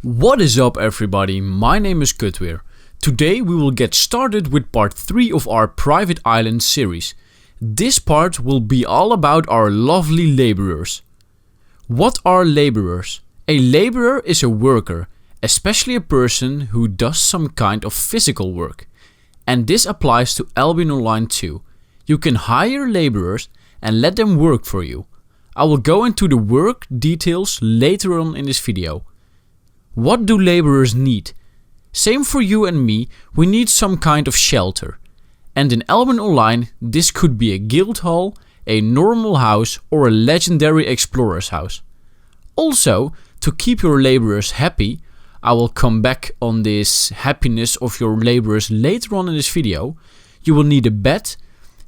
What is up everybody, my name is Kutweer. Today we will get started with part 3 of our private island series. This part will be all about our lovely laborers. What are laborers? A laborer is a worker, especially a person who does some kind of physical work. And this applies to Albion Online too. You can hire laborers and let them work for you. I will go into the work details later on in this video. What do laborers need? Same for you and me, we need some kind of shelter. And in Albion Online, this could be a guild hall, a normal house or a legendary explorer's house. Also, to keep your laborers happy, I will come back on this happiness of your laborers later on in this video. You will need a bed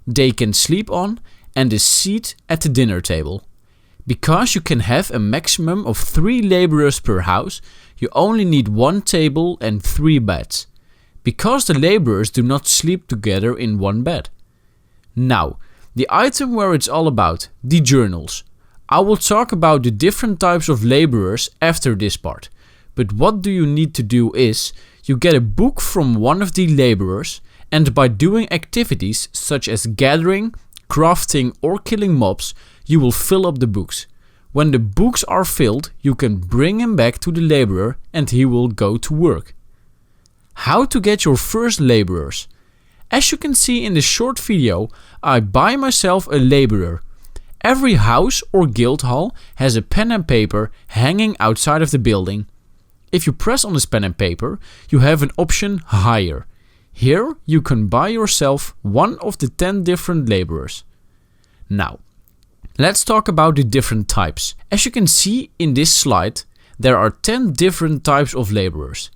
they can sleep on and a seat at the dinner table. Because you can have a maximum of 3 laborers per house, you only need 1 table and 3 beds. Because the laborers do not sleep together in one bed. Now, the item where it's all about, the journals. I will talk about the different types of laborers after this part. But what do you need to do is, you get a book from one of the laborers, and by doing activities such as gathering, crafting or killing mobs, you will fill up the books. When the books are filled, you can bring him back to the laborer and he will go to work. How to get your first laborers? As you can see in this short video, I buy myself a laborer. Every house or guild hall has a pen and paper hanging outside of the building. If you press on this pen and paper, you have an option hire. Here you can buy yourself one of the 10 different laborers. Now, let's talk about the different types. As you can see in this slide, there are 10 different types of laborers.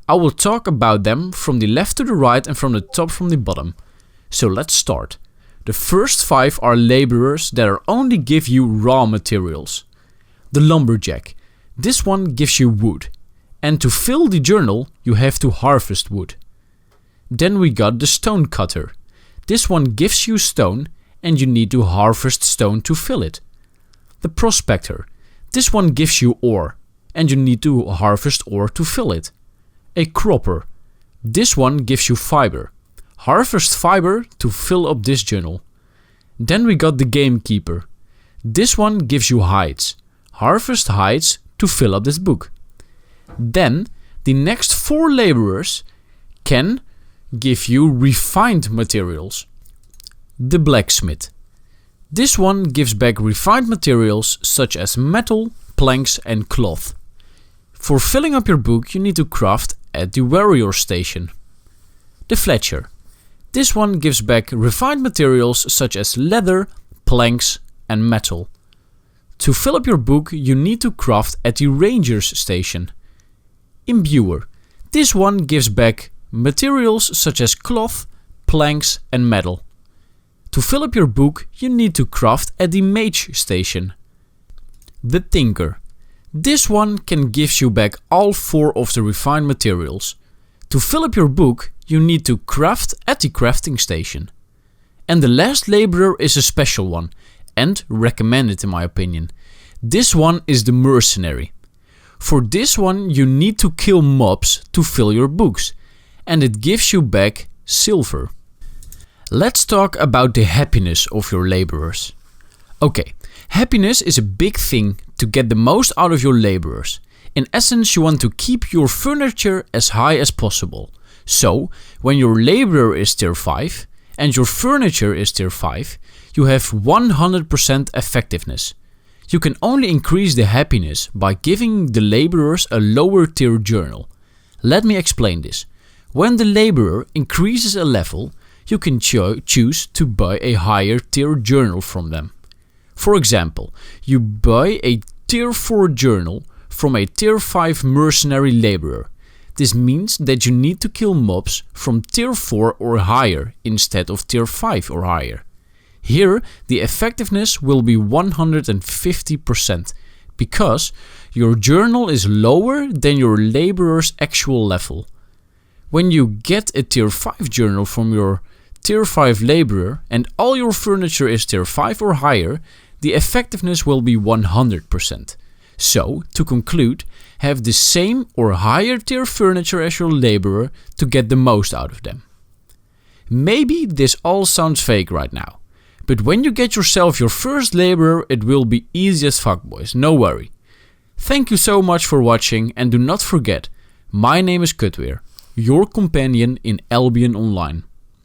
I will talk about them from the left to the right and from the top from the bottom. So let's start. The first 5 are laborers that are only give you raw materials. The lumberjack. This one gives you wood. And to fill the journal, you have to harvest wood. Then we got the stone cutter. This one gives you stone and you need to harvest stone to fill it. The prospector. This one gives you ore and you need to harvest ore to fill it. A cropper. This one gives you fiber. Harvest fiber to fill up this journal. Then we got the gamekeeper. This one gives you hides. Harvest hides to fill up this book. Then the next 4 laborers can give you refined materials. The blacksmith. This one gives back refined materials such as metal, planks and cloth. For filling up your book you need to craft at the warrior station. The fletcher. This one gives back refined materials such as leather, planks and metal. To fill up your book you need to craft at the ranger's station. Imbuer. This one gives back materials such as cloth, planks and metal. To fill up your book you need to craft at the mage station. The tinker. This one can give you back all 4 of the refined materials. To fill up your book you need to craft at the crafting station. And the last laborer is a special one and recommended in my opinion. This one is the mercenary. For this one you need to kill mobs to fill your books. And it gives you back silver. Let's talk about the happiness of your laborers. Okay, happiness is a big thing to get the most out of your laborers. In essence, you want to keep your furniture as high as possible. So, when your laborer is tier 5 and your furniture is tier 5, you have 100% effectiveness. You can only increase the happiness by giving the laborers a lower tier journal. Let me explain this. When the laborer increases a level, you can choose to buy a higher tier journal from them. For example, you buy a tier 4 journal from a tier 5 mercenary laborer. This means that you need to kill mobs from tier 4 or higher instead of tier 5 or higher. Here the effectiveness will be 150% because your journal is lower than your laborer's actual level. When you get a tier 5 journal from your tier 5 laborer and all your furniture is tier 5 or higher, the effectiveness will be 100%. So, to conclude, have the same or higher tier furniture as your laborer to get the most out of them. Maybe this all sounds fake right now, but when you get yourself your first laborer, it will be easy as fuck, boys, no worry. Thank you so much for watching, and do not forget, my name is Kutweer, your companion in Albion Online.